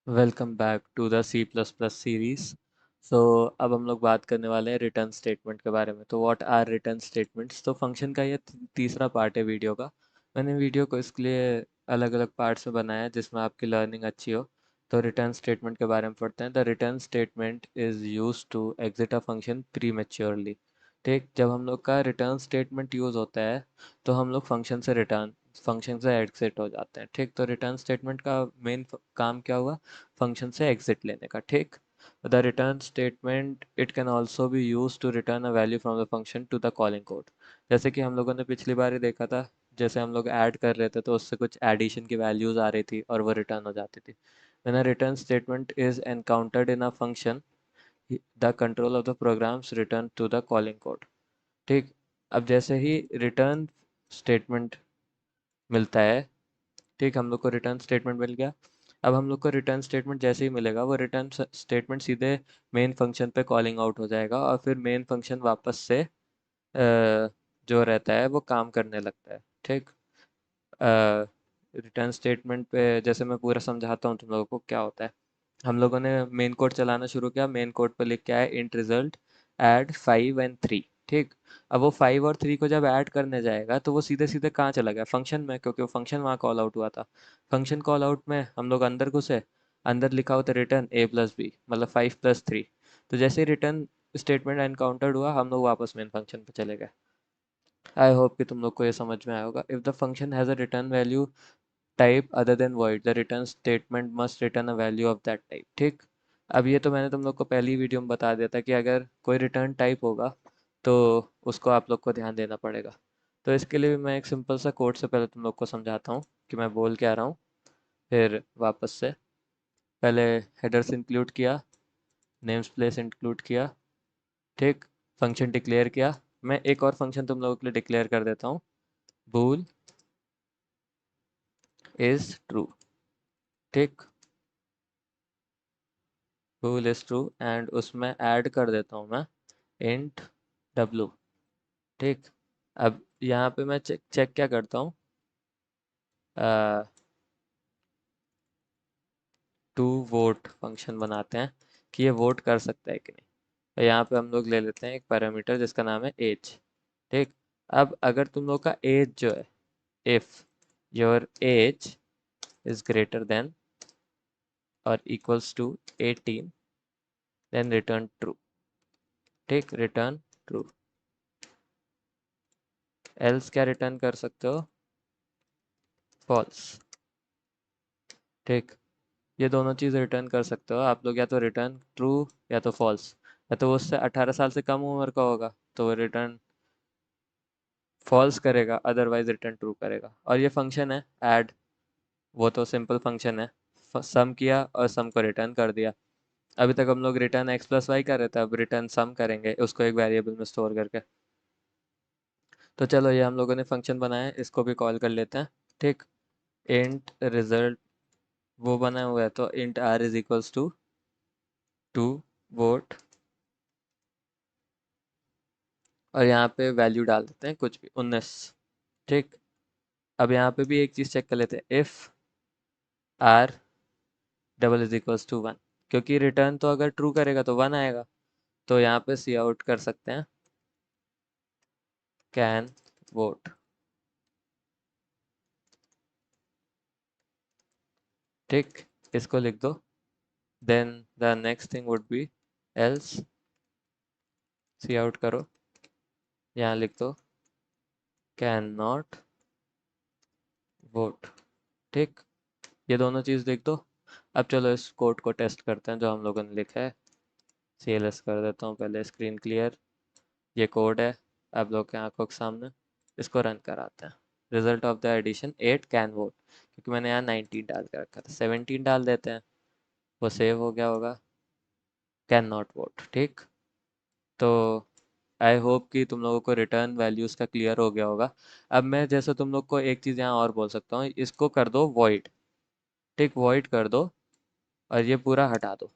Welcome back to the C plus plus series. So अब हम लोग बात करने वाले हैं रिटर्न स्टेटमेंट के बारे में। तो व्हाट आर रिटर्न स्टेटमेंट्स? तो फंक्शन का ये तीसरा पार्ट है वीडियो का। मैंने वीडियो को इसके लिए अलग अलग पार्ट्स में बनाया है जिसमें आपकी लर्निंग अच्छी हो। तो रिटर्न स्टेटमेंट के बारे में पढ़ते हैं। The return statement is use to exit a function prematurely. ठीक, जब हम लोग का रिटर्न स्टेटमेंट यूज़ होता है तो हम लोग फंक्शन से एग्जिट हो जाते हैं। ठीक, तो रिटर्न स्टेटमेंट का मेन काम क्या हुआ? फंक्शन से एग्जिट लेने का। ठीक, the return statement it can also be use to return a value from the function to the calling code. जैसे कि हम लोगों ने पिछली बार ही देखा था, जैसे हम लोग ऐड कर रहे थे तो उससे कुछ एडिशन की वैल्यूज आ रही थी और वो रिटर्न हो जाती थी। When a return statement is encountered in a function, the control of the programs return to the calling code. ठीक, अब जैसे ही रिटर्न स्टेटमेंट मिलता है, ठीक, हम लोग को रिटर्न स्टेटमेंट मिल गया। अब हम लोग को रिटर्न स्टेटमेंट जैसे ही मिलेगा वो रिटर्न स्टेटमेंट सीधे मेन फंक्शन पे कॉलिंग आउट हो जाएगा और फिर मेन फंक्शन वापस से जो रहता है वो काम करने लगता है। ठीक, रिटर्न स्टेटमेंट पे जैसे मैं पूरा समझाता हूँ तुम लोगों को क्या होता है। हम लोगों ने मेन कोड चलाना शुरू किया। मेन कोड पे लिख के आया इंट रिजल्ट ऐड 5 और 3। ठीक, अब वो 5 और 3 को जब ऐड करने जाएगा तो वो सीधे सीधे कहाँ चला गया? फंक्शन में, क्योंकि वो फंक्शन वहाँ कॉल आउट हुआ था। फंक्शन कॉल आउट में हम लोग अंदर घुसे, अंदर लिखा होता रिटर्न a+b, मतलब 5+3। तो जैसे ही रिटर्न स्टेटमेंट एनकाउंटर्ड हुआ हम लोग वापस मेन फंक्शन पे चले गए। आई होप कि तुम लोग को ये समझ में आया होगा। If the function has a return value type other than void, the return statement must return a value of that type. ठीक, अब ये तो मैंने तुम लोग को पहली वीडियो में बता दिया था कि अगर कोई रिटर्न टाइप होगा तो उसको आप लोग को ध्यान देना पड़ेगा। तो इसके लिए भी मैं एक सिंपल सा कोड से पहले तुम लोग को समझाता हूँ कि मैं बोल क्या रहा हूँ। फिर वापस से पहले हेडर्स इंक्लूड किया, नेम्स प्लेस इंक्लूड किया। ठीक, फंक्शन डिक्लेयर किया। मैं एक और फंक्शन तुम लोगों के लिए डिक्लेयर कर देता हूँ, bool इज ट्रू। ठीक, bool इज ट्रू एंड उसमें ऐड कर देता हूँ मैं इंट w। ठीक, अब यहाँ पे मैं चेक चेक क्या करता हूँ, टू वोट फंक्शन बनाते हैं कि ये वोट कर सकता है कि नहीं। तो यहाँ पे हम लोग ले लेते हैं एक पैरामीटर जिसका नाम है एज। ठीक, अब अगर तुम लोग का एज जो है, if your age is greater than और equals to 18, then return true. ठीक, रिटर्न ट्रू। एल्स क्या रिटर्न कर सकते हो? फॉल्स। ठीक, ये दोनों चीज़ रिटर्न कर सकते हो आप लोग, या तो रिटर्न ट्रू या तो फॉल्स। या तो वो उससे 18 साल से कम उम्र का होगा तो वो रिटर्न फॉल्स करेगा, अदरवाइज रिटर्न ट्रू करेगा। और ये फंक्शन है ऐड, वो तो सिंपल फंक्शन है, सम किया और सम को रिटर्न कर दिया। अभी तक हम लोग रिटर्न x+y कर रहे थे, अब रिटर्न सम करेंगे उसको एक वेरिएबल में स्टोर करके। तो चलो ये हम लोगों ने फंक्शन बनाया है, इसको भी कॉल कर लेते हैं। ठीक, इंट रिजल्ट वो बना हुआ है तो int r is equals to to vote, और यहाँ पे वैल्यू डाल देते हैं कुछ भी, 19। ठीक, अब यहाँ पे भी एक चीज़ चेक कर लेते हैं, if r double is equals to 1, क्योंकि रिटर्न तो अगर ट्रू करेगा तो 1 आएगा। तो यहाँ पे सी आउट कर सकते हैं कैन वोट। ठीक, इसको लिख दो। Then the next thing would be else, cout करो, यहाँ लिख दो कैन नॉट वोट। ठीक, ये दोनों चीज़ लिख दो। अब चलो इस कोड को टेस्ट करते हैं जो हम लोगों ने लिखा है। CLS कर देता हूँ पहले, स्क्रीन क्लियर। ये कोड है आप लोग के आंखों के सामने, इसको रन कराते हैं। Result of the addition 8 can vote, क्योंकि मैंने यहाँ 19 डाल के रखा था, 17 डाल देते हैं, वो सेव हो गया होगा। Can not vote. ठीक, तो आई होप कि तुम लोगों को रिटर्न वैल्यूज़ का क्लियर हो गया होगा। अब मैं जैसे तुम लोग को एक चीज़ यहाँ और बोल सकता हूँ, इसको कर दो वॉइड। ठीक, वॉइड कर दो और ये पूरा हटा दो,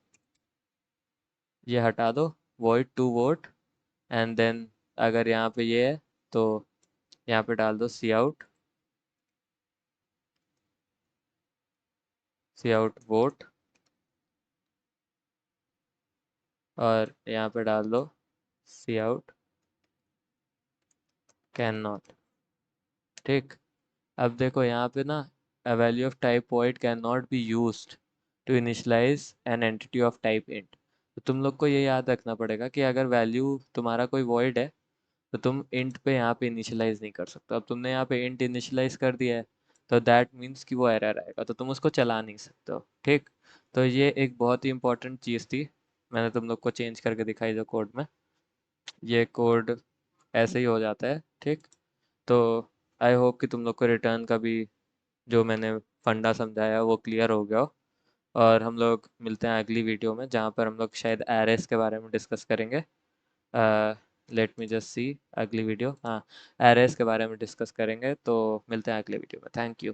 ये हटा दो, void to vote. And then अगर यहाँ पे ये है तो यहाँ पे डाल दो सी आउट वोट। और यहाँ पे डाल दो सी आउट कैन नॉट। ठीक। अब देखो यहाँ पे ना, a value of type void cannot be used to initialize an entity of type int। तो तुम लोग को ये याद रखना पड़ेगा कि अगर वैल्यू तुम्हारा कोई void है तो तुम int पे यहाँ पे इनिशियलाइज नहीं कर सकते। अब तुमने यहाँ पे int इनिशियलाइज कर दिया है तो दैट मीन्स कि वो एरर आएगा, तो तुम उसको चला नहीं सकते हो। ठीक। तो ये एक बहुत ही इंपॉर्टेंट चीज़ थी, मैंने तुम लोग को चेंज करके दिखाई जो कोड में। ये कोड ऐसे ही हो जाता है। ठीक। तो आई होप कि तुम लोग को रिटर्न का भी जो मैंने फंडा समझाया वो क्लियर हो गया हो। और हम लोग मिलते हैं अगली वीडियो में, जहाँ पर हम लोग शायद एरेस के बारे में डिस्कस करेंगे। लेट मी जस्ट सी, अगली वीडियो, हाँ, एरेस के बारे में डिस्कस करेंगे। तो मिलते हैं अगले वीडियो में। Thank you.